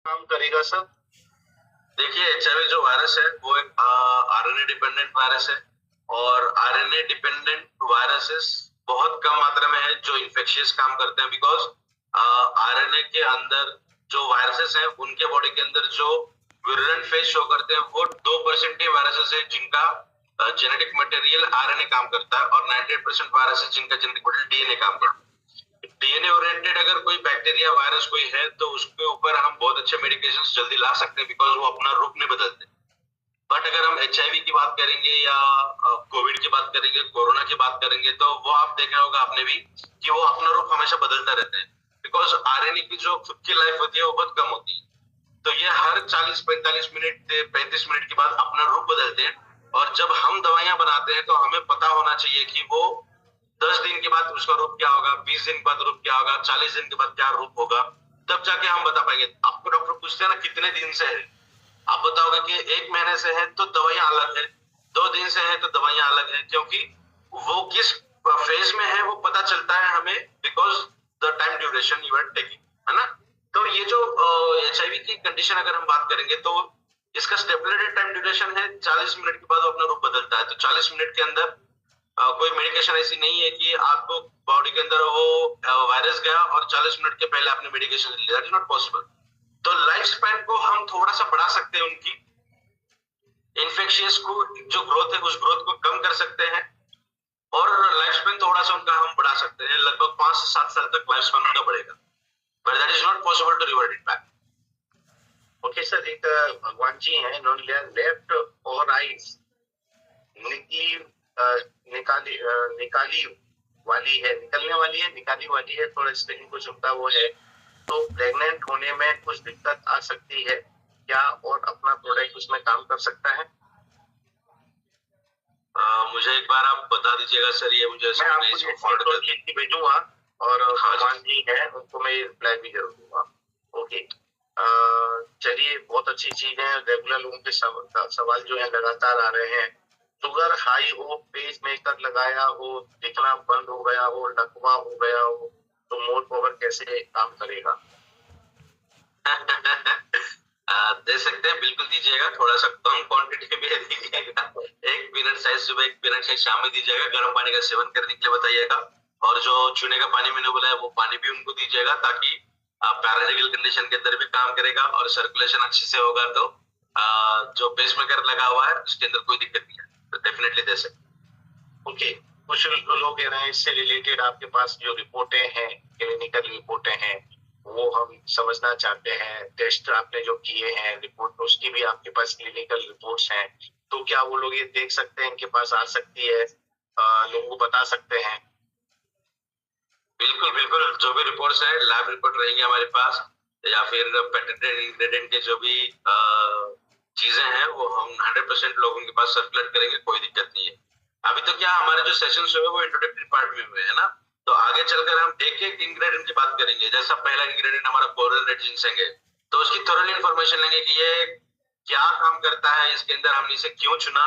काम करेगा सर? देखिए, एचआईवी जो वायरस है वो एक आरएनए डिपेंडेंट वायरस है और आरएनए डिपेंडेंट वायरसेस बहुत कम मात्रा में है जो इन्फेक्शियस काम करते हैं, बिकॉज आरएनए के अंदर जो वायरसेस हैं उनके बॉडी के अंदर जो विरुलेंट फेज शो करते हैं वो 2% ही वायरसेस है जिनका जेनेटिक मटेरियल आरएनए काम करता है और 98% वायरसेस जिनका जेनेटिक मटेरियल डीएनए काम करता है। डीएनए ओरिएंटेड अगर कोई बैक्टीरिया वायरस कोई है तो उसके ऊपर हम बहुत अच्छे मेडिकेशंस जल्दी ला सकते हैं, बिकॉज वो अपना रूप नहीं बदलते। बट अगर हम एचआईवी की बात करेंगे या कोविड की बात करेंगे, कोरोना की बात करेंगे, तो वो आप देखा होगा आपने भी कि वो अपना रूप हमेशा बदलता रहता है, बिकॉज आरएनए की जो खुद की लाइफ होती है वो बहुत कम होती है। तो ये हर 40-45 मिनट 35 मिनट के बाद अपना रूप बदलते हैं। और जब हम दवाइयां बनाते हैं तो हमें पता होना चाहिए कि वो 10 दिन के बाद उसका रूप क्या होगा, 20 दिन के बाद रूप क्या होगा, 40 दिन के बाद क्या रूप होगा, तब जाके हम बता पाएंगे। आपको डॉक्टर पूछते हैं ना कितने दिन से है, आप बताओगे कि 1 महीने से है तो दवाइयां अलग है, 2 दिन से है तो दवाइयां अलग है, क्योंकि वो किस फेज में है वो पता चलता है हमें, because the time duration you are taking, है ना। तो ये जो एचआईवी की कंडीशन अगर हम बात करेंगे तो इसका स्टेबुलेटेड टाइम ड्यूरेशन है 40 मिनट के बाद वो अपना रूप बदलता है। तो 40 मिनट के अंदर कोई मेडिकेशन ऐसी नहीं है कि आपको बॉडी के अंदर वो वायरस गया और 40 मिनट के पहले आपने मेडिकेशन ले लिया, दैट इज नॉट पॉसिबल। तो लाइफ स्पैन को हम थोड़ा सा बढ़ा सकते हैं, उनकी इन्फेक्शियस को जो ग्रोथ है उस ग्रोथ को कम कर सकते हैं और लाइफ स्पैन थोड़ा सा उनका हम बढ़ा सकते हैं, लगभग 5 से 7 साल तक लाइफ स्पैन उनका बढ़ेगा, but that is not possible to revert it back. Okay sir, एक भगवान जी हैं, इन्होंने लेफ्ट और राइट निकली निकाली निकाली वाली है, निकलने वाली है, निकाली वाली है, थोड़ा स्पेलिंग कुछ उनका वो है। तो प्रेग्नेंट होने में कुछ दिक्कत आ सकती है क्या, और अपना प्रोडक्ट उसमें काम कर सकता है? मुझे एक बार आप बता दीजिएगा सर, ये मुझे मैं आपको ये भेजूंगा और भगवान जी है उनको मैं रिप्लाई भी जरूर दूंगा। ओके, चलिए, बहुत अच्छी चीज है। रेगुलर लोगों के सवाल जो है लगातार आ रहे हैं। शुगर हाई हो, पेज मेकर लगाया हो, दिखना बंद हो गया हो, लकवा हो गया हो, तो मोर पावर कैसे काम करेगा? दे सकते हैं, बिल्कुल दीजिएगा, थोड़ा सा कम क्वांटिटी में दीजिएगा। 1 पीनट साइज सुबह, 1 पीनट साइज शाम में दीजिएगा। गर्म पानी का सेवन करने के लिए बताइएगा और जो चूने का पानी मैंने बोला है वो पानी भी उनको दीजिएगा, ताकि पैरालिटिकल कंडीशन के अंदर भी काम करेगा और सर्कुलेशन अच्छे से होगा। तो जो पेसमेकर लगा हुआ है उसके अंदर कोई दिक्कत नहीं है, तो डेफिनेटली दे सकते। ओके, कुछ लोग कह रहे हैं इससे रिलेटेड आपके पास जो रिपोर्टें हैं, क्लिनिकल रिपोर्टें हैं, वो हम समझना चाहते हैं। टेस्ट आपने जो किए हैं, रिपोर्ट उसकी भी आपके पास क्लिनिकल रिपोर्ट्स हैं, तो क्या वो लोग ये देख सकते हैं, इनके पास आ सकती है, लोगों को बता सकते हैं? बिल्कुल बिल्कुल, जो भी रिपोर्ट्स है लैब रिपोर्ट रहेंगे हमारे पास, या फिर पेटेंटेड इंग्रेडिएंट के जो भी चीजें हैं वो हम 100% लोगों के पास सर्कुलेट करेंगे, कोई दिक्कत नहीं है। अभी तो क्या हमारे जो सेशंस हुए वो इंट्रोडक्टरी पार्ट में हुए है ना, तो आगे चलकर हम एक एक इंग्रेडिएंट की बात करेंगे। जैसा पहला इंग्रेडिएंट हमारा कोरल रेड जिंसेंग है, तो उसकी थोड़ी इन्फॉर्मेशन लेंगे कि ये क्या काम करता है, इसके अंदर हमने इसे क्यों चुना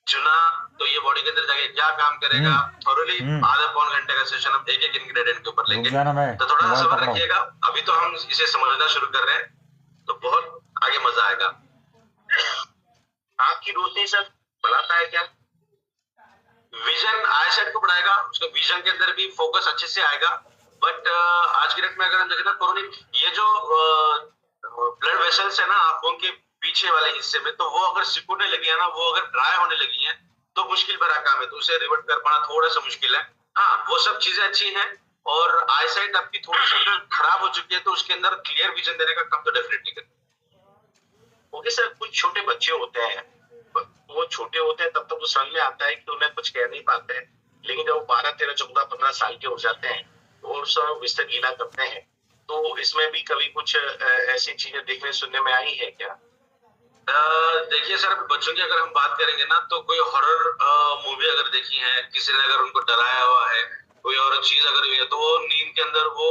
चुना तो ये बॉडी के अंदर जाके क्या काम करेगा। थोरली आधा पौन घंटे का सेशन हम एक एक इंग्रेडिएंट के ऊपर लेंगे, तो थोड़ा सब्र रखिएगा। अभी तो हम इसे समझना शुरू कर रहे हैं, तो बहुत आगे मजा आएगा। आपकी रोशनी सर बढ़ाता है क्या? विजन आई साइड को बढ़ाएगा, उसका विजन के अंदर भी फोकस अच्छे से आएगा। बट आज की डेट में अगर हम देखें ना, कोरोनिक ये जो ब्लड वेसल्स है ना आंखों के पीछे वाले हिस्से में, तो वो अगर सिकुड़ने लगी है ना, वो अगर ड्राई होने लगी है तो मुश्किल भरा काम है, तो उसे रिवर्ट कर पाना थोड़ा सा मुश्किल है। हाँ, वो सब चीजें अच्छी हैं और आई साइट आपकी थोड़ी सी खराब हो चुकी है, तो उसके अंदर क्लियर विजन देने का काम तो डेफिनेटली करें। ओके सर, कुछ छोटे बच्चे होते हैं, वो छोटे होते हैं तब तक तो समझ में आता है कि उन्हें कुछ कह नहीं पाते हैं, लेकिन जब वो 12, 13, 14, 15 साल के हो जाते हैं तो सब बिस्तर गीला करते हैं। तो इसमें भी कभी कुछ ऐसी चीजें देखने सुनने में आई है क्या? देखिए सर, बच्चों की अगर हम बात करेंगे ना, तो कोई हॉरर मूवी अगर देखी है, किसी ने अगर उनको डराया हुआ है, कोई और चीज अगर हुई है, तो वो नींद के अंदर वो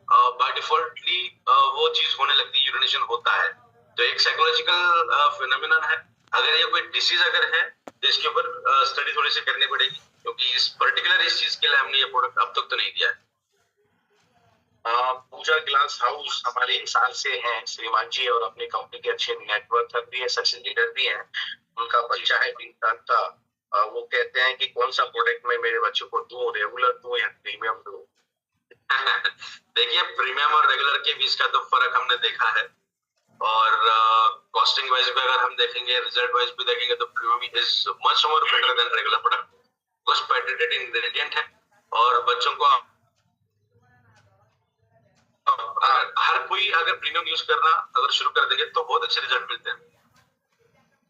बाय डिफॉल्टली वो चीज होने लगती है, यूरिनेशन होता है। तो एक साइकोलॉजिकल फिनोमेनन है। अगर ये कोई डिसीज अगर है तो इसके ऊपर स्टडी थोड़ी सी करनी पड़ेगी, क्योंकि इस पर्टिकुलर इस चीज के लिए हमने ये प्रोडक्ट अब तक तो नहीं दिया है। पूजा ग्लास हाउस हमारे एक साल से हैं श्रीमान जी, और अपनी कंपनी के अच्छे नेटवर्कर भी है, सक्सेस लीडर भी हैं। उनका बच्चा है 3 साल का। वो कहते हैं कि कौन सा प्रोडक्ट मैं मेरे बच्चों को दूं, रेगुलर दूं या प्रीमियम दूं? देखिए, प्रीमियम और रेगुलर के बीच का तो फर्क हमने देखा है, और कॉस्टिंग वाइज भी अगर हम देखेंगे, रिजल्ट वाइज भी देखेंगे, तो premium is much more better than regular product. कुछ पेटेंटेड इंग्रेडिएंट है, और बच्चों को हर कोई अगर प्रीमियम यूज करना अगर शुरू कर देंगे तो बहुत अच्छे रिजल्ट मिलते हैं।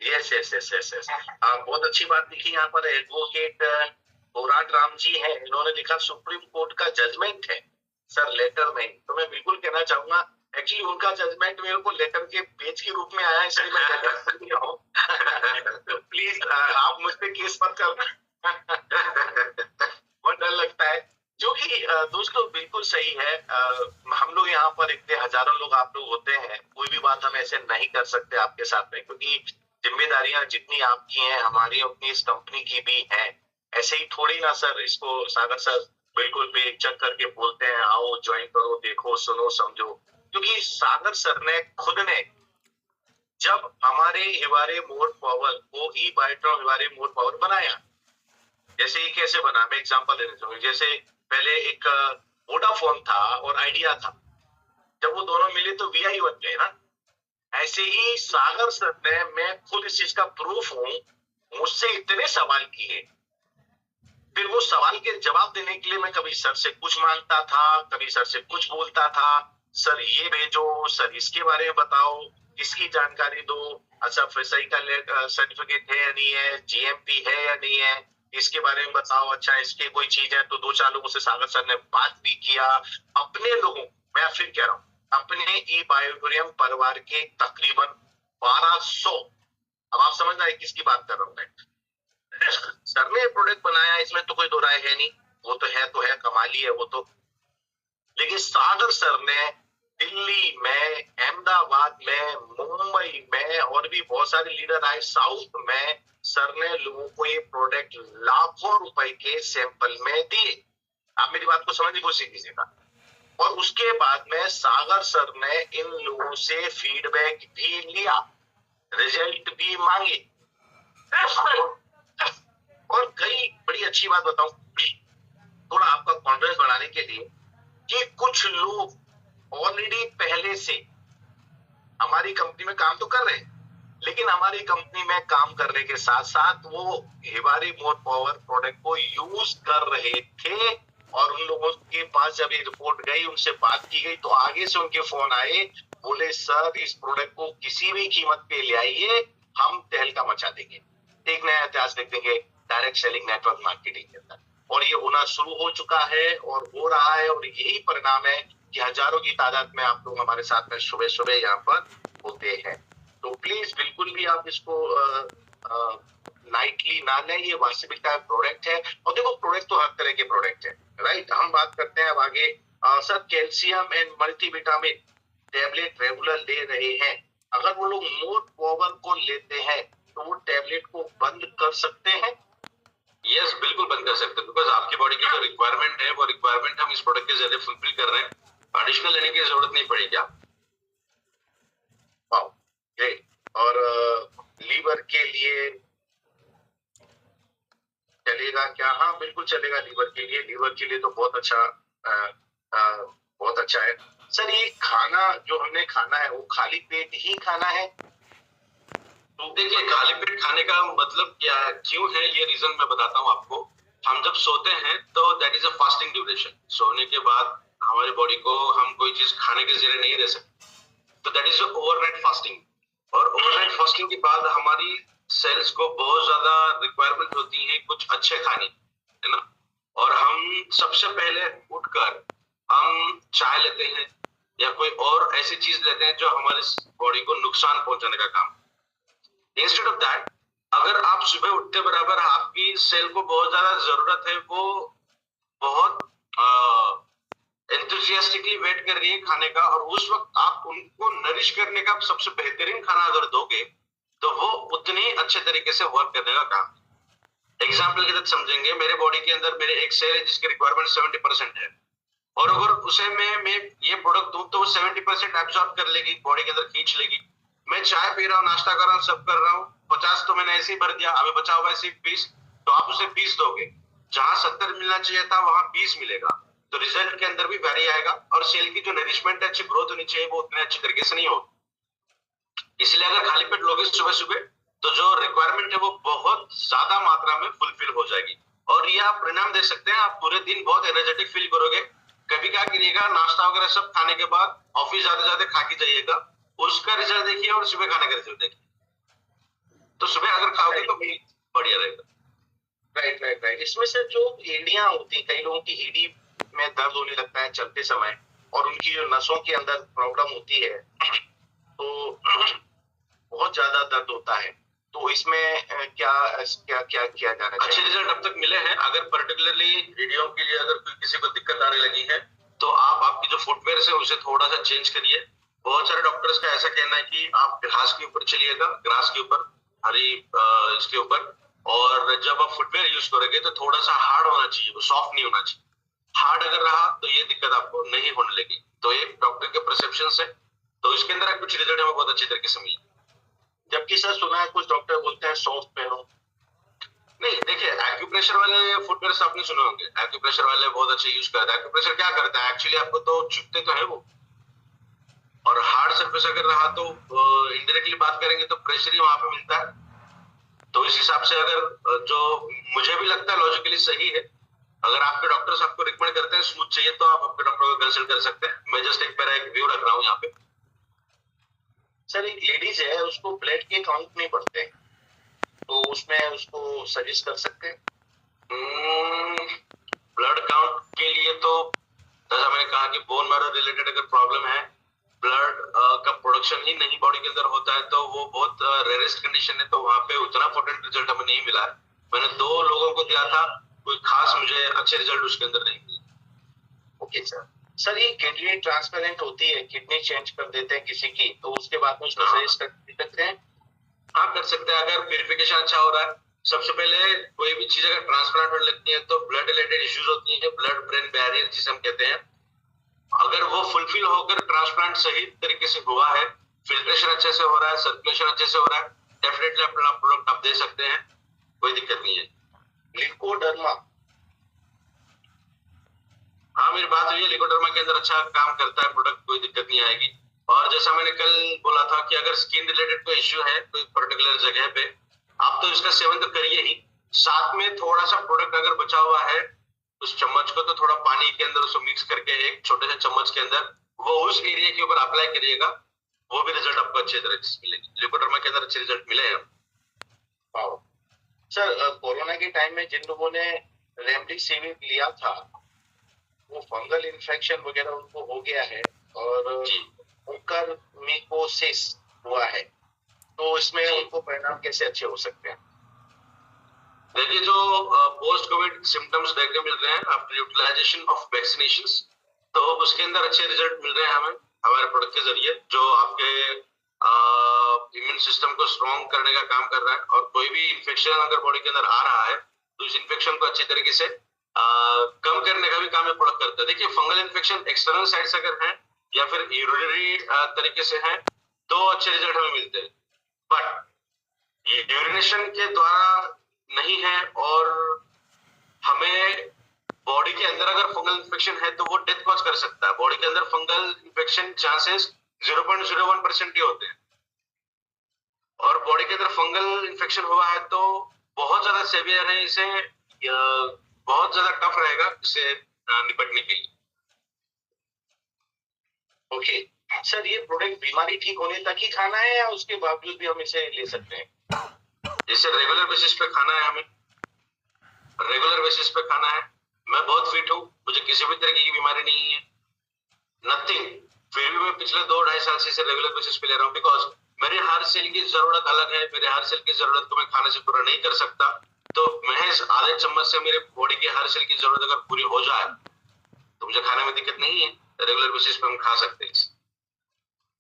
Yes yes yes yes yes, बहुत अच्छी बात लिखी यहाँ पर। एडवोकेट कोराट राम जी है, इन्होंने लिखा सुप्रीम कोर्ट का जजमेंट है सर, लेटर नहीं। तो मैं बिल्कुल कहना चाहूंगा, एक्चुअली उनका जजमेंट मेरे को लेटर के पेज के रूप में आया, इसलिए मैं लेटर कर दिया हूँ। तो प्लीज आप मुझ पे केस मत करना। बहुत डर लगता है, जो कि दोस्तों बिल्कुल सही है। हम लोग यहाँ पर इतने हजारों लोग आप लोग होते हैं, कोई भी बात हम ऐसे नहीं कर सकते आपके साथ में, क्योंकि जिम्मेदारियां जितनी आपकी हैं हमारी अपनी इस कंपनी की भी हैं। ऐसे ही थोड़ी ना सर, इसको सागर सर बिल्कुल बेचक करके बोलते हैं आओ ज्वाइन करो, देखो सुनो समझो। क्योंकि सागर सर ने खुद ने जब हमारे हिवारे मोर पावर को ई बायोट्रॉन हिवारे मोर पावर बनाया, जैसे ये कैसे बना, मैं एग्जांपल देना चाहूंगा। जैसे पहले एक वोडाफोन था और आइडिया था, जब वो दोनों मिले तो वीआई बन गए ना। ऐसे ही सागर सर ने, मैं खुद इस चीज का प्रूफ हूं, मुझसे इतने सवाल किए, फिर वो सवाल के जवाब देने के लिए मैं कभी सर से कुछ मांगता था, कभी सर से कुछ बोलता था। सर ये भेजो, सर इसके बारे में बताओ, इसकी जानकारी दो, अच्छा FSI का सर्टिफिकेट है या नहीं है, GMP है या नहीं है, इसके बारे में बताओ, अच्छा इसके कोई चीज है तो 2-4 लोगों से सागर सर ने बात भी किया। अपने लोगों, मैं फिर कह रहा हूँ, अपने ई बायोटोरियम परिवार के तकरीबन 1200, अब आप समझ रहे हैं किसकी बात कर रहा हूं मैं। सर ने प्रोडक्ट बनाया, इसमें तो कोई दो राय है नहीं, वो तो है कमाली है वो तो। लेकिन सागर सर ने दिल्ली में, अहमदाबाद में, मुंबई में, और भी बहुत सारे लीडर आए साउथ में, सर ने लोगों को ये प्रोडक्ट लाखों रुपए के सैंपल में दिए। आप मेरी बात को समझने की कोशिश कीजिएगा। और उसके बाद में सागर सर ने इन लोगों से फीडबैक भी लिया, रिजल्ट भी मांगे। और कई बड़ी अच्छी बात बताऊं, थोड़ा आपका कॉन्फिडेंस बढ़ाने के लिए, कि कुछ लोग ऑलरेडी पहले से हमारी कंपनी में काम तो कर रहे हैं, लेकिन हमारी कंपनी में काम करने के साथ साथ वो हिवारी मोर पावर प्रोडक्ट को यूज कर रहे थे। और उन लोगों के पास जब ये रिपोर्ट गई, उनसे बात की गई, तो आगे से उनके फोन आए, बोले सर इस प्रोडक्ट को किसी भी कीमत पे ले आइए, हम तहलका मचा देंगे, एक नया इतिहास लिख देंगे डायरेक्ट सेलिंग नेटवर्क मार्केटिंग के अंदर। और ये होना शुरू हो चुका है और हो रहा है, और यही परिणाम है कि हजारों की तादाद में आप लोग हमारे साथ में सुबह सुबह यहाँ पर होते हैं। तो प्लीज बिल्कुल भी आप इसको लाइटली ना लें, ये वास्तविकता प्रोडक्ट है। और देखो प्रोडक्ट तो हर तरह के प्रोडक्ट है, राइट। हम बात करते हैं अब आगे, sir calcium and multivitamin tablet regular ले रहे हैं, अगर वो लोग मोर पावर को लेते हैं तो वो टैबलेट को बंद कर सकते हैं? यस, बिल्कुल बंद कर सकते हैं, बिकॉज आपकी बॉडी की जो रिक्वायरमेंट है वो रिक्वायरमेंट हम इस प्रोडक्ट के जरिए फुलफिल कर रहे हैं, एडिशनल लेने की जरूरत नहीं पड़ेगी आप। Wow great. और लीवर के लिए चलेगा क्या? हाँ बिल्कुल चलेगा लीवर के लिए, लीवर के लिए तो बहुत अच्छा बहुत अच्छा है। सर ये खाना जो हमने खाना है वो खाली पेट ही खाना है? तो देखिए, खाली पेट खाने का मतलब क्या है, क्यों है, ये रीजन मैं बताता हूँ आपको। हम जब सोते हैं तो that is a fasting duration. सोने के बाद हमारी बॉडी को हम कोई चीज खाने के जरिए नहीं रह सकते, तो दैट इज ओवरनाइट फास्टिंग। और ओवरनाइट फास्टिंग के बाद हमारी सेल्स को बहुत ज्यादा रिक्वायरमेंट होती है कुछ अच्छे खाने, है ना। और हम सबसे पहले उठकर हम चाय लेते हैं या कोई और ऐसी चीज लेते हैं जो हमारे बॉडी को नुकसान पहुंचाने का काम। इंस्टेड ऑफ दैट, अगर आप सुबह उठते बराबर आपकी सेल को बहुत ज्यादा जरूरत है, वो बहुत एंथुसियास्टिकली वेट कर रही है खाने का, और उस वक्त आप उनको नरिश करने का सबसे बेहतरीन खाना अगर दोगे तो वो उतने अच्छे तरीके से वर्क करने का काम। एग्जाम्पल के साथ समझेंगे, मेरे बॉडी के अंदर मेरे एक सेल है जिसकी रिक्वायरमेंट 70% है, और अगर उसे मैं ये प्रोडक्ट दूं तो वो 70% एब्जॉर्ब कर लेगी, बॉडी के अंदर खींच लेगी। मैं चाय पी रहा हूँ, नाश्ता कर रहा हूँ, सब कर रहा हूँ, 50 तो मैंने ऐसे ही भर दिया, अभी बचा हुआ है सिर्फ 20, तो आप उसे 20 दोगे, जहां 70 मिलना चाहिए था वहां 20 मिलेगा, तो रिजल्ट के अंदर भी वेरी आएगा और सेल की जो नरिशमेंट अच्छी ग्रोथ होनी चाहिए वो उतने अच्छी तरीके से नहीं होगी। इसलिए अगर खाली पेट लोगे सुबह सुबह तो जो रिक्वायरमेंट है वो बहुत ज्यादा मात्रा में फुलफिल हो जाएगी और ये आप परिणाम देख सकते हैं। आप पूरे दिन बहुत एनर्जेटिक फील करोगे। कभी क्या करिएगा, नाश्ता वगैरह सब खाने के बाद ऑफिस जाते जाते खा के जाइएगा, उसका रिजल्ट देखिए और सुबह खाने का रिजल्ट देखिए, तो सुबह अगर खाओगे तो बढ़िया रहेगा। Right right right. इसमें से जो एड़ियां होती हैं, कई लोगों की एड़ी में दर्द होने लगता है चलते समय और उनकी जो नसों के अंदर प्रॉब्लम होती है तो बहुत ज्यादा दर्द होता है, तो इसमें क्या क्या क्या किया जाना चाहिए? अच्छे रिजल्ट अब तक मिले हैं। अगर पर्टिकुलरली एड़ियों के लिए अगर किसी को दिक्कत आने लगी है तो आप आपकी जो फुटवेयर है उसे थोड़ा सा चेंज करिए। बहुत सारे डॉक्टर्स का ऐसा कहना है कि आप घास के ऊपर चलिएगा, ग्रास के ऊपर, हरी इसके ऊपर, और जब आप फुटवेयर यूज करोगे तो थोड़ा सा हार्ड होना चाहिए, वो सॉफ्ट नहीं होना चाहिए। हार्ड अगर रहा तो ये दिक्कत आपको नहीं होने लगी। तो ये डॉक्टर के परसेप्शन है, तो इसके अंदर कुछ रिजल्ट हमें बहुत अच्छे तरीके से मिले। जबकि सर सुना है कुछ डॉक्टर बोलते हैं सॉफ्ट पहनो। नहीं, देखिए एक्यूप्रेशर वाले फुटवेयर आपने सुने होंगे, एक्यूप्रेशर वाले बहुत अच्छे यूज करते हैं। एक्यूप्रेशर क्या करता है, एक्चुअली आपको तो चुभते तो है वो, और हार्ड सरफेस अगर रहा तो इनडायरेक्टली बात करेंगे तो प्रेशर ही वहां पे मिलता है। तो इस हिसाब से अगर जो मुझे भी लगता है लॉजिकली सही है, अगर आपके डॉक्टर्स आपको रिकमेंड करते हैं स्मूथ चाहिए तो आप अपने डॉक्टर को कंसल्ट कर सकते हैं। मैं जस्ट एक मेरा एक व्यू रख रहा हूँ यहाँ पे। सर एक लेडीज है, उसको ब्लड के काउंट नहीं बढ़ते, तो उसमें उसको सजेस्ट कर सकते हैं? ब्लड काउंट के लिए तो जैसा मैंने कहा कि बोन मैरो रिलेटेड अगर प्रॉब्लम है, ब्लड का प्रोडक्शन ही नहीं बॉडी के अंदर होता है, तो वो बहुत रेयरेस्ट कंडीशन है, तो वहां पे उतना पोटेंट रिजल्ट हमें नहीं मिला है। मैंने 2 लोगों को दिया था, कोई खास मुझे अच्छे रिजल्ट उसके अंदर नहीं मिले। Okay sir. सर ये किडनी ट्रांसप्लांट होती है, किडनी चेंज कर देते हैं किसी की, तो उसके बाद में उसको सजेस्ट कर सकते हैं? हाँ, कर सकते हैं। अगर प्यूरिफिकेशन अच्छा हो रहा है, सबसे पहले कोई भी चीज अगर ट्रांसप्लांट होने लगती है तो ब्लड रिलेटेड इश्यूज होती है, ब्लड ब्रेन बैरियर जिसे हम कहते हैं, अगर वो फुलफिल होकर ट्रांसप्लांट सही तरीके से हुआ है, फिल्ट्रेशन अच्छे से हो रहा है, सर्कुलेशन अच्छे से हो रहा है, डेफिनेटली अपना प्रोडक्ट आप दे सकते हैं, कोई दिक्कत नहीं है। लिकोडर्मा, हाँ मेरी बात हुई है, लिकोडर्मा के अंदर अच्छा काम करता है प्रोडक्ट, कोई दिक्कत नहीं आएगी। और जैसा मैंने कल बोला था कि अगर स्किन रिलेटेड कोई इश्यू है कोई पर्टिकुलर जगह पे, आप तो इसका सेवन तो करिए ही, साथ में थोड़ा सा प्रोडक्ट अगर बचा हुआ है उस चम्मच को तो थोड़ा पानी के अंदर उसको मिक्स करके एक छोटे से चम्मच के अंदर वो उस एरिया के ऊपर अप्लाई करिएगा, वो भी रिजल्ट आपको अच्छे तरह से मिलेगी। लिकोडर्मा के अंदर अच्छे रिजल्ट मिले हैं। सर कोरोना के टाइम में जिन लोगों ने रेमडेसिविर लिया था वो फंगल इन्फेक्शन वगैरह उनको हो गया है और म्यूकोरमाइकोसिस हुआ है, तो इसमें उनको परिणाम कैसे अच्छे हो सकते हैं? देखिए जो पोस्ट कोविड सिम्टम्स देखने मिल रहे हैं आफ्टर यूटिलाइजेशन ऑफ वैक्सीनेशंस, तो उसके अंदर अच्छे रिजल्ट मिल रहे हैं हमें हमारे प्रोडक्ट के जरिए, जो आपके इम्यून सिस्टम को स्ट्रॉन्ग करने का काम कर रहा है। और कोई भी इन्फेक्शन अगर बॉडी के अंदर आ रहा है तो इस इन्फेक्शन को अच्छी तरीके से कम करने का भी काम ये प्रोडक्ट करता है। देखिए फंगल इन्फेक्शन एक्सटर्नल साइड से अगर है या फिर यूरिनरी तरीके से है तो अच्छे रिजल्ट हमें मिलते हैं, बट ये यूरिनेशन के द्वारा नहीं है और हमें बॉडी के अंदर अगर फंगल इन्फेक्शन है तो वो डेथ कॉज कर सकता है। बॉडी के अंदर फंगल इन्फेक्शन चांसेस 0.01% ही होते हैं, और बॉडी के अंदर फंगल इन्फेक्शन हुआ है तो बहुत ज्यादा सेवियर है, इसे बहुत ज्यादा टफ रहेगा इससे निपटने के लिए। ओके सर, ये प्रोडक्ट बीमारी ठीक होने तक ही खाना है या उसके बावजूद भी हम इसे ले सकते हैं? इसे रेगुलर बेसिस पे खाना है, हमें रेगुलर बेसिस पे खाना है। मैं बहुत फिट हूँ, मुझे किसी भी तरह की बीमारी नहीं है, नथिंग, फिर भी मैं पिछले 2-2.5 साल से इसे रेगुलर बेसिस पे ले रहा हूँ, बिकॉज मेरे हर सेल की जरूरत अलग है। मेरे हर सेल की जरूरत को मैं खाने से पूरा नहीं कर सकता, तो महज आधे चम्मच से मेरे बॉडी की हर सेल की जरूरत अगर पूरी हो जाए तो मुझे खाने में दिक्कत नहीं है, रेगुलर बेसिस पे हम खा सकते हैं।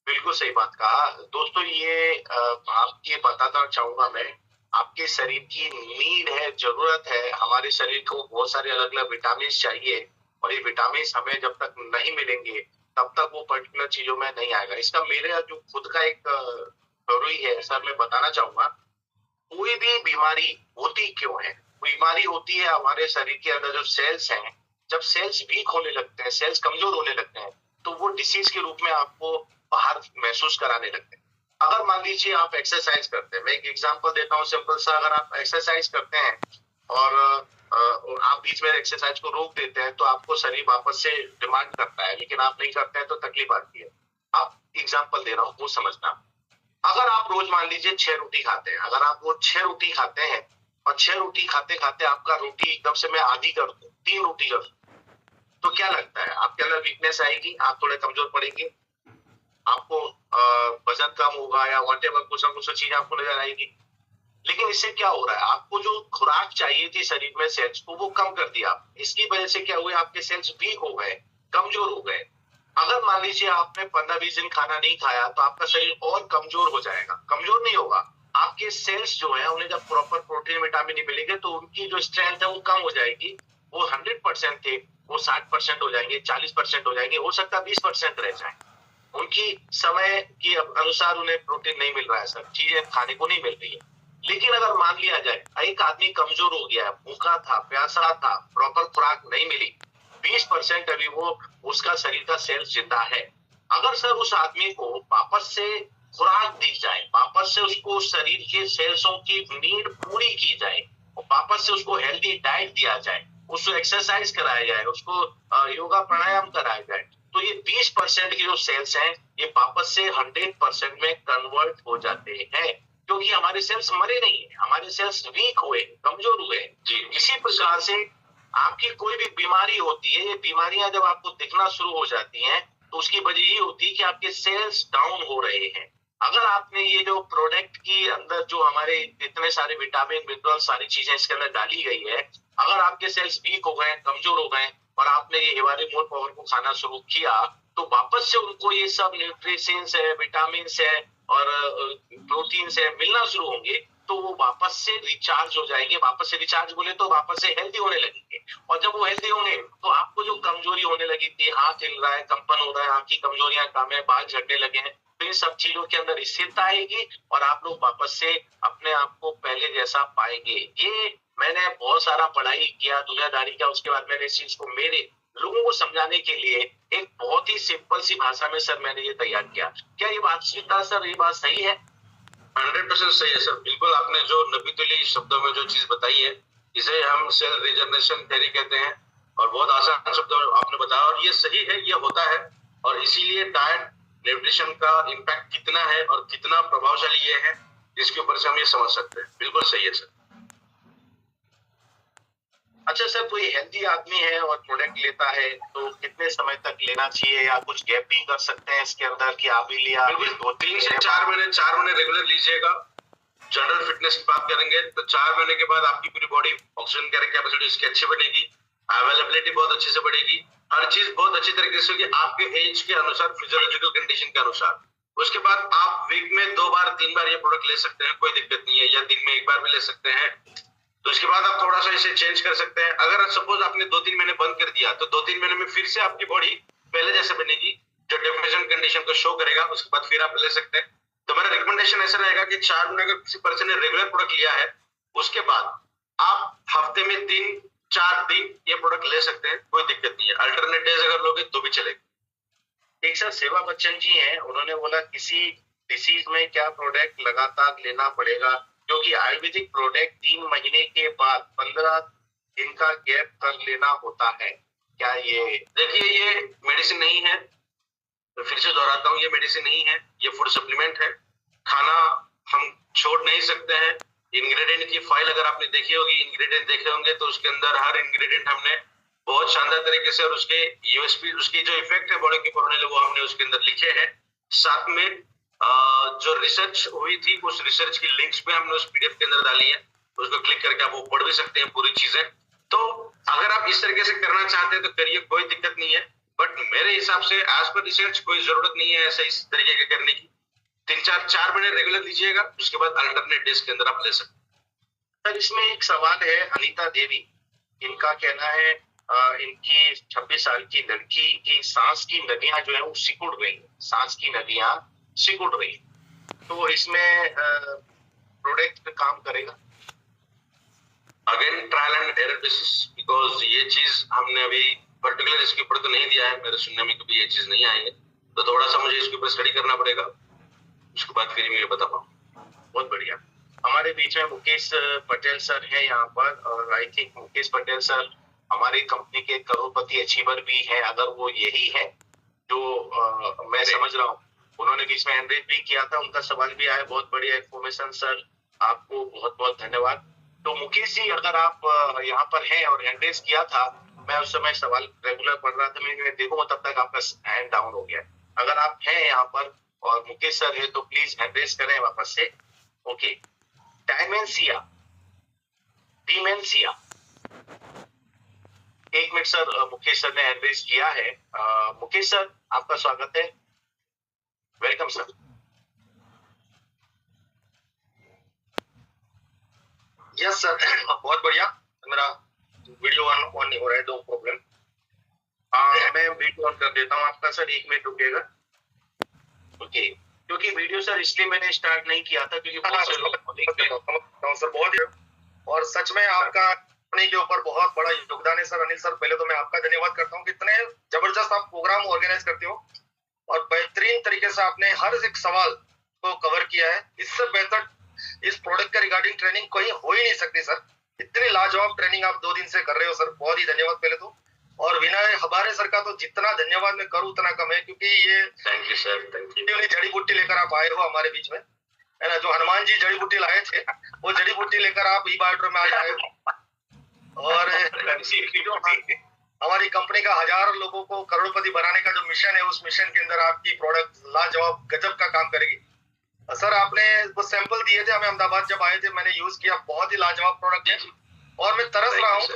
बिल्कुल सही बात कहा दोस्तों। ये आपके बताना चाहूंगा मैं, आपके शरीर की नीड है, जरूरत है। हमारे शरीर को बहुत सारे अलग अलग विटामिन चाहिए और ये विटामिन हमें जब तक नहीं मिलेंगे तब तक वो पर्टिकुलर चीजों में नहीं आएगा। इसका मेरे जो खुद का एक थ्योरी है सर, मैं बताना चाहूंगा। कोई भी बीमारी होती क्यों है? बीमारी होती है हमारे शरीर के अंदर जो सेल्स हैं, जब सेल्स वीक होने लगते हैं, सेल्स कमजोर होने लगते हैं, तो वो डिसीज के रूप में आपको बाहर महसूस कराने लगते हैं। अगर मान लीजिए आप एक्सरसाइज करते हैं, मैं एक एग्जांपल देता हूँ सिंपल सा। अगर आप एक्सरसाइज करते हैं और आप बीच में एक्सरसाइज को रोक देते हैं तो आपको शरीर वापस से डिमांड करता है, लेकिन आप नहीं करते हैं तो तकलीफ आती है। आप एग्जांपल दे रहा हूँ, वो समझना। अगर आप रोज मान लीजिए 6 रोटी खाते हैं, अगर आप वो 6 रोटी खाते हैं और 6 रोटी खाते खाते आपका रोटी एकदम से मैं आधी कर दूं, 3 रोटी कर दूं, तो क्या लगता है? आपके अंदर वीकनेस आएगी, आप थोड़े कमजोर पड़ेंगे, आपको वजन कम होगा या व्हाटएवर कुछ ना कुछ चीज आपको नजर आएगी। लेकिन इससे क्या हो रहा है? आपको जो खुराक चाहिए थी शरीर में सेल्स को, वो कम कर दिया। इसकी वजह से क्या हुआ? आपके सेल्स वीक हो गए, कमजोर हो गए। अगर मान लीजिए आपने 15-20 दिन खाना नहीं खाया तो आपका शरीर और कमजोर हो जाएगा। कमजोर नहीं होगा, आपके सेल्स जो है उन्हें जब प्रॉपर प्रोटीन विटामिन नहीं मिलेंगे तो उनकी जो स्ट्रेंथ है वो कम हो जाएगी। वो 100% थे, वो 60% हो जाएंगे, 40% हो जाएंगे, हो सकता है 20% रह जाए। उनकी समय के अनुसार उन्हें प्रोटीन नहीं मिल रहा है, सब चीजें खाने को नहीं मिल रही है। लेकिन अगर मान लिया जाए एक आदमी कमजोर हो गया है, भूखा था, प्यासा था, प्रॉपर खुराक नहीं मिली, 20% अभी वो उसका शरीर का सेल्स जिंदा है। अगर सर उस आदमी को वापस से खुराक दी जाए, वापस से उसको शरीर के सेल्सों की नीड पूरी की जाए, वापस से उसको हेल्दी डाइट दिया जाए, उसको एक्सरसाइज कराया जाए, उसको योगा प्राणायाम कराया जाए, तो ये 20% के जो सेल्स हैं ये वापस से 100% में कन्वर्ट हो जाते हैं। क्योंकि हमारे सेल्स मरे नहीं है, हमारे सेल्स वीक हुए, कमजोर हुए। जी, इसी प्रकार से आपकी कोई भी बीमारी होती है, ये बीमारियां जब आपको दिखना शुरू हो जाती हैं तो उसकी वजह ये होती है कि आपके सेल्स डाउन हो रहे हैं। अगर आपने ये जो प्रोडक्ट की अंदर जो हमारे इतने सारे विटामिन मिनरल सारी चीजें इसके अंदर डाली गई है, अगर आपके सेल्स वीक हो गए, कमजोर हो गए और आपने ये हिमालय मोर पावर को खाना शुरू किया तो वापस से उनको ये सब न्यूट्रिशंस है, विटामिन है और प्रोटीन है मिलना शुरू होंगे, तो वो वापस से रिचार्ज हो जाएंगे। वापस से रिचार्ज बोले तो वापस से हेल्दी होने लगेंगे। और जब वो हेल्दी होंगे तो आपको जो कमजोरी होने लगी थी, हाथ हिल रहा है, कंपन हो रहा है, आंख की कमजोरियां कम है, बाल झड़ने लगे हैं, तो इन सब चीजों के अंदर स्थिरता आएगी और आप लोग वापस से अपने आप को पहले जैसा पाएंगे। ये मैंने बहुत सारा पढ़ाई किया दुनियादारी का, उसके बाद मैंने इस चीज को मेरे लोगों को समझाने के लिए एक बहुत ही सिंपल सी भाषा में सर मैंने ये तैयार किया। क्या ये बात सर, ये बात सही है? 100% सही है सर। बिल्कुल, आपने जो नबीतुली शब्दों में जो चीज बताई है, इसे हम सेल रिजनरेशन थ्योरी कहते हैं और बहुत आसान शब्दों में आपने बताया और ये सही है, ये होता है। और इसीलिए डाइट न्यूट्रिशन का इम्पैक्ट कितना है और कितना प्रभावशाली ये है, इसके ऊपर से हम ये समझ सकते हैं। बिल्कुल सही है सर। अच्छा सर, कोई हेल्दी आदमी है और प्रोडक्ट लेता है तो कितने समय तक लेना चाहिए, या कुछ गैप भी कर सकते हैं इसके अंदर कि आप भी लिया? बिल्कुल 3 से 4 महीने रेगुलर लीजिएगा। जनरल फिटनेस की बात करेंगे तो 4 महीने के बाद आपकी पूरी बॉडी ऑक्सीजन कैरिंग कैपेसिटी इसकी अच्छी बढ़ेगी, अवेलेबिलिटी बहुत अच्छे से बढ़ेगी, हर चीज बहुत अच्छी तरीके से होगी आपके एज के अनुसार, फिजियोलॉजिकल कंडीशन के अनुसार। उसके बाद आप वीक में 2 बार 3 बार ये प्रोडक्ट ले सकते हैं, कोई दिक्कत नहीं है, या दिन में 1 बार भी ले सकते हैं। तो इसके बाद आप थोड़ा सा इसे चेंज कर सकते हैं। अगर सपोज आपने 2-3 महीने बंद कर दिया तो 2-3 महीने में फिर से आपकी बॉडी पहले जैसे बनेगी, जो डेफिनेशन कंडीशन को शो करेगा, उसके बाद फिर आप ले सकते हैं। तो मेरा रिकमेंडेशन ऐसा रहेगा कि 4 महीने अगर किसी पर्सन ने रेगुलर प्रोडक्ट लिया है, उसके बाद आप हफ्ते में 3-4 दिन ये प्रोडक्ट ले सकते हैं, कोई दिक्कत नहीं है। अल्टरनेट डेज अगर लोगे तो भी चलेगा। एक सर सेवा बच्चन जी हैं, उन्होंने बोला किसी डिसीज में क्या प्रोडक्ट लगातार लेना पड़ेगा, क्योंकि आयुर्वेदिक प्रोडक्ट 3 महीने के बाद 15 दिन का गैप कर लेना होता है। क्या ये? देखिए, ये मेडिसिन नहीं है, तो फिर से दोहराता हूँ, ये मेडिसिन नहीं है, ये फूड सप्लीमेंट है। खाना हम छोड़ नहीं सकते हैं। इंग्रेडिएंट की फाइल अगर आपने देखी होगी, इंग्रेडिएंट देखे होंगे, तो उसके अंदर हर इंग्रेडिएंट हमने बहुत शानदार तरीके से और उसके यूएसपी, उसकी जो इफेक्ट है बॉडी के ऊपर होने लगे, वो हमने उसके अंदर लिखे हैं। साथ में जो रिसर्च हुई थी, उस रिसर्च की लिंक्स पे हमने उस पीडीएफ के अंदर डाली है, उसको क्लिक करके आप वो पढ़ भी सकते हैं पूरी चीजें। तो अगर आप इस तरीके से करना चाहते हैं तो करिए, कोई दिक्कत नहीं है। बट मेरे हिसाब से एज पर रिसर्च कोई जरूरत नहीं है ऐसे इस तरीके के करने की। 3-4 महीने रेगुलर लीजिएगा, उसके बाद अल्टरनेट डेज के अंदर आप ले सकते हैं। सर इसमें एक सवाल है, अनीता देवी, इनका कहना है इनकी 26 साल की लड़की की सांस की नलियां जो है वो सिकुड़ रही, सांस की नलियां सिकुड़ रही। तो इसमें प्रोडक्ट काम करेगा again trial and error basis, because ये चीज हमने अभी पर्टिकुलर इसके ऊपर तो नहीं दिया है, मेरे सुनने में कभी ये चीज नहीं आई है, तो थोड़ा सा मुझे इसके ऊपर स्टडी करना पड़ेगा, उसके बाद फिर मैं बता पाऊँ। बहुत बढ़िया। हमारे बीच में मुकेश पटेल सर है यहाँ पर, और I think Mukesh Patel sir हमारी कंपनी के करोड़पति अचीवर भी है, अगर वो यही है जो मैं समझ रहा हूँ। उन्होंने बीच में एनरेज भी किया था, उनका सवाल भी आया। बहुत बढ़िया इन्फॉर्मेशन सर, आपको बहुत बहुत धन्यवाद। तो मुकेश जी, अगर आप यहाँ पर हैं और एनरेज किया था, मैं उस समय सवाल रेगुलर पढ़ रहा था, मैं देखूंगा तब तक आपका हैंड डाउन हो गया। अगर आप हैं यहाँ पर और मुकेश सर है तो प्लीज एड्रेस करें वापस से। ओके, डायमेंशिया, डिमेंशिया, एक मिनट सर, मुकेश सर ने एड्रेस किया है। मुकेश सर, आपका स्वागत है, वेलकम सर। यस सर, बहुत बढ़िया। मेरा वीडियो ऑन नहीं हो रहा है, दो प्रॉब्लम। मैं वीडियो ऑन कर देता हूँ आपका सर, 1 मिनट रुकिएगा। ओके, क्योंकि वीडियो सर इसलिए मैंने स्टार्ट नहीं किया था क्योंकि बहुत से लोग सर, बहुत, और सच में आपका कंपनी के ऊपर बहुत बड़ा योगदान है सर। अनिल सर, पहले तो मैं आपका धन्यवाद करता हूँ, कितने जबरदस्त आप प्रोग्राम ऑर्गेनाइज करते हो और बेहतरीन तरीके से आपने हर एक सवाल को कवर किया है। इससे बेहतर इस प्रोडक्ट के रिगार्डिंग ट्रेनिंग कहीं हो ही नहीं सकती सर। इतनी लाजवाब ट्रेनिंग आप 2 दिन से कर रहे हो सर, बहुत ही धन्यवाद पहले तो। और विनय हबारे सर का तो जितना धन्यवाद मैं करूँ उतना कम है, क्योंकि ये thank you sir, thank you. जड़ी बूटी लेकर आप आए हो हमारे बीच में, है ना। जो हनुमान जी जड़ी बूटी लाए थे, वो जड़ी बूटी लेकर आप ई बायोड्रो में आज आए हो। और हमारी कंपनी का 1000 लोगों को करोड़पति बनाने का जो मिशन है, उस मिशन के अंदर आपकी प्रोडक्ट लाजवाब गजब का काम करेगी सर। आपने वो सैंपल दिए थे हमें अहमदाबाद जब आए थे, मैंने यूज किया, बहुत ही लाजवाब प्रोडक्ट है और मैं तरस रहा हूँ।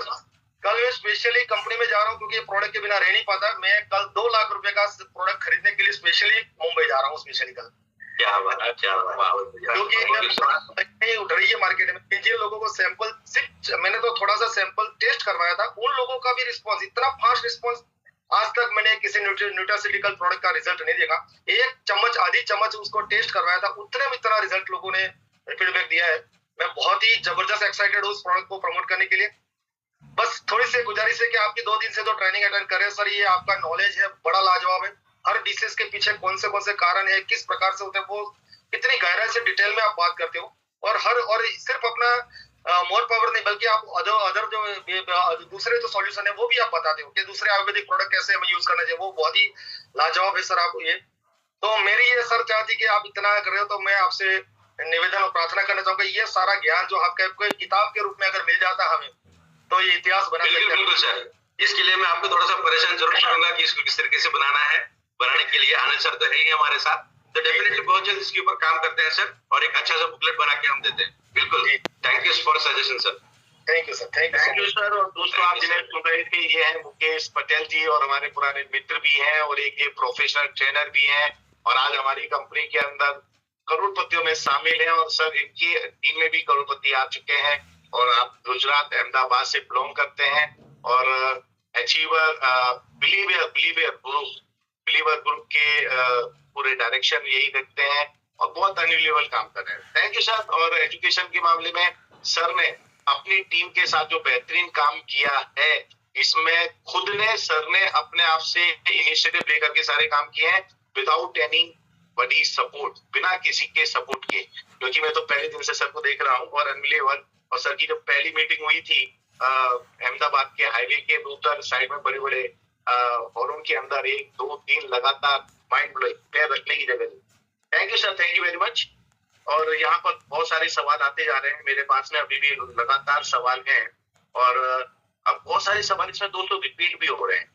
कल मैं स्पेशली कंपनी में जा रहा हूँ क्योंकि प्रोडक्ट के बिना रह नहीं पाता। मैं कल 2 लाख रुपए का प्रोडक्ट खरीदने के लिए स्पेशली मुंबई जा रहा हूँ स्पेशली कल। क्या बात है, क्या बात है। क्योंकि उठ रही है मार्केट में, जिन लोगों को सैंपल सिर्फ मैंने तो थोड़ा सा सैंपल टेस्ट करवाया था, उन लोगों का भी रिस्पॉन्स, इतना फास्ट रिस्पॉन्स आज तक मैंने किसी न्यूट्रास्यूटिकल प्रोडक्ट का रिजल्ट नहीं देखा। 1 चम्मच, आधी चम्मच उसको टेस्ट करवाया था, उतने में इतना रिजल्ट लोगों ने फीडबैक दिया है। मैं बहुत ही जबरदस्त एक्साइटेड हूँ उस प्रोडक्ट को प्रमोट करने के लिए। बस थोड़ी सी गुजारिश है कि आपकी 2 दिन से तो ट्रेनिंग अटेंड करें सर। ये आपका नॉलेज है बड़ा लाजवाब है, हर डिसीज के पीछे कौन से कारण है, किस प्रकार से होते हैं, वो इतनी गहराई से डिटेल में आप बात करते हो। और सिर्फ अपना मोर पावर नहीं, बल्कि आप अदर जो दूसरे जो सॉल्यूशन है वो भी आप बताते हो कि दूसरे आयुर्वेदिक प्रोडक्ट कैसे हमें यूज करना चाहिए, वो बहुत ही लाजवाब है सर आप ये। तो मेरी ये सर चाहती कि आप इतना कर रहे हो, तो मैं आपसे निवेदन और प्रार्थना करना चाहूंगा, ये सारा ज्ञान जो आपका कोई किताब के रूप में अगर मिल जाता हमें, तो ये इतिहास बना सकते हैं। बिल्कुल सर, इसके लिए मैं आपको थोड़ा सा परेशान जरूर करूंगा कि इसको किस तरीके से बनाना है। बनाने के लिए आनंद सर तो है ही हमारे साथ, तो डेफिनेटली बहुत जल्द इसके ऊपर काम करते हैं सर, और एक अच्छा सा बुकलेट बना के हम देते हैं। बिल्कुल, thank you for suggestion sir. Thank you sir, thank you sir. और दोस्तों, आप जिन्हें सुन रहे थे, ये है मुकेश पटेल जी, और हमारे पुराने मित्र भी हैं और एक ये प्रोफेशनल ट्रेनर भी हैं, और आज हमारी कंपनी के अंदर करोड़पतियों में शामिल हैं। और सर, इनकी टीम में भी करोड़पति आ चुके हैं, और आप गुजरात अहमदाबाद से बिलोंग करते हैं, और अचीवर बिलीवर ग्रुप के पूरे डायरेक्शन यही रखते हैं, और बहुत अनबिलीवेबल काम कर रहे हैं। Thank you sir. और एजुकेशन के मामले में सर ने अपनी टीम के साथ जो बेहतरीन काम किया है, इसमें सर ने अपने आप से इनिशिएटिव लेकर के सारे काम किए हैं, विदाउट एनी बड़ी सपोर्ट, बिना किसी के सपोर्ट के। क्योंकि मैं तो पहले दिन से सर को देख रहा हूँ, और अनबिलीवेबल। और सर की जब पहली मीटिंग हुई थी अहमदाबाद के हाईवे के दूसर साइड में, बड़े बड़े हॉर्न के अंदर 1 2 3 लगातार माइंड ब्लोइंग, पैर रखने की जगह नहीं। Thank you sir, thank you very much. और यहाँ पर बहुत सारे सवाल आते जा रहे हैं मेरे पास में, अभी भी लगातार सवाल हैं, और अब बहुत सारे सवाल इसमें दोस्तों रिपीट भी हो रहे हैं,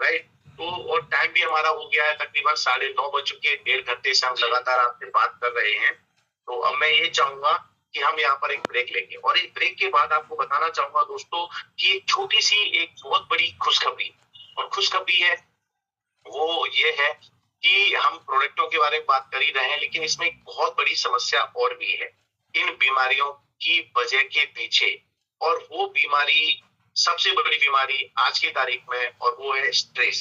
राइट। तो और टाइम भी हमारा हो गया है, तकरीबन 9:30 बज चुके हैं, 1.5 घंटे से हम लगातार आपसे बात कर रहे हैं। तो अब मैं ये चाहूंगा कि हम यहाँ पर एक ब्रेक लेंगे, और एक ब्रेक के बाद आपको बताना चाहूंगा दोस्तों कि एक छोटी सी, एक बहुत बड़ी खुशखबरी, और खुशखबरी है वो ये है कि हम प्रोडक्टों के बारे में बात कर ही रहे हैं, लेकिन इसमें एक बहुत बड़ी समस्या और भी है इन बीमारियों की वजह के पीछे, और वो बीमारी सबसे बड़ी बीमारी आज की तारीख में, और वो है स्ट्रेस।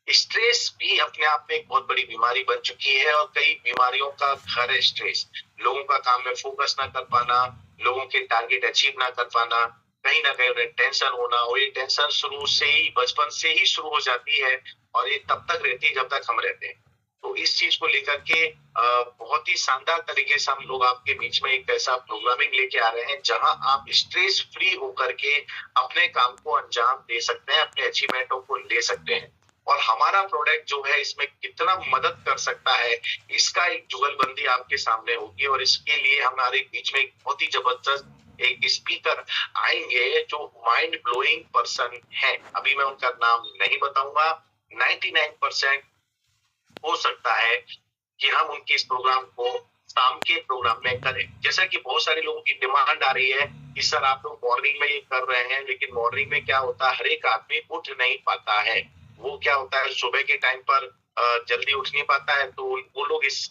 स्ट्रेस भी अपने आप में एक बहुत बड़ी बीमारी बन चुकी है, और कई बीमारियों का घर है स्ट्रेस। लोगों का काम में फोकस ना कर पाना, लोगों के टारगेट अचीव ना कर पाना, कहीं ना कहीं उन्हें टेंशन होना, और ये टेंशन शुरू से ही, बचपन से ही शुरू हो जाती है, और ये तब तक रहती है जब तक हम रहते हैं। तो इस चीज को लेकर के बहुत ही शानदार तरीके से हम लोग आपके बीच में एक ऐसा प्रोग्रामिंग लेके आ रहे हैं जहां आप स्ट्रेस फ्री होकर के अपने काम को अंजाम दे सकते हैं, अपने अचीवमेंटों को ले सकते हैं। और हमारा प्रोडक्ट जो है इसमें कितना मदद कर सकता है, इसका एक जुगलबंदी आपके सामने होगी। और इसके लिए हमारे बीच में एक बहुत ही जबरदस्त एक स्पीकर आएंगे जो माइंड ब्लोइंग पर्सन है। अभी मैं उनका नाम नहीं बताऊंगा। 99% हो सकता है कि हम उनके इस प्रोग्राम को शाम के प्रोग्राम में करें। जैसा कि बहुत सारे लोगों की डिमांड आ रही है कि सर आप लोग मॉर्निंग में ये कर रहे हैं, लेकिन मॉर्निंग में क्या होता है, हर एक आदमी उठ नहीं पाता है। वो क्या होता है, सुबह के टाइम पर जल्दी उठ नहीं पाता है, तो वो लोग इस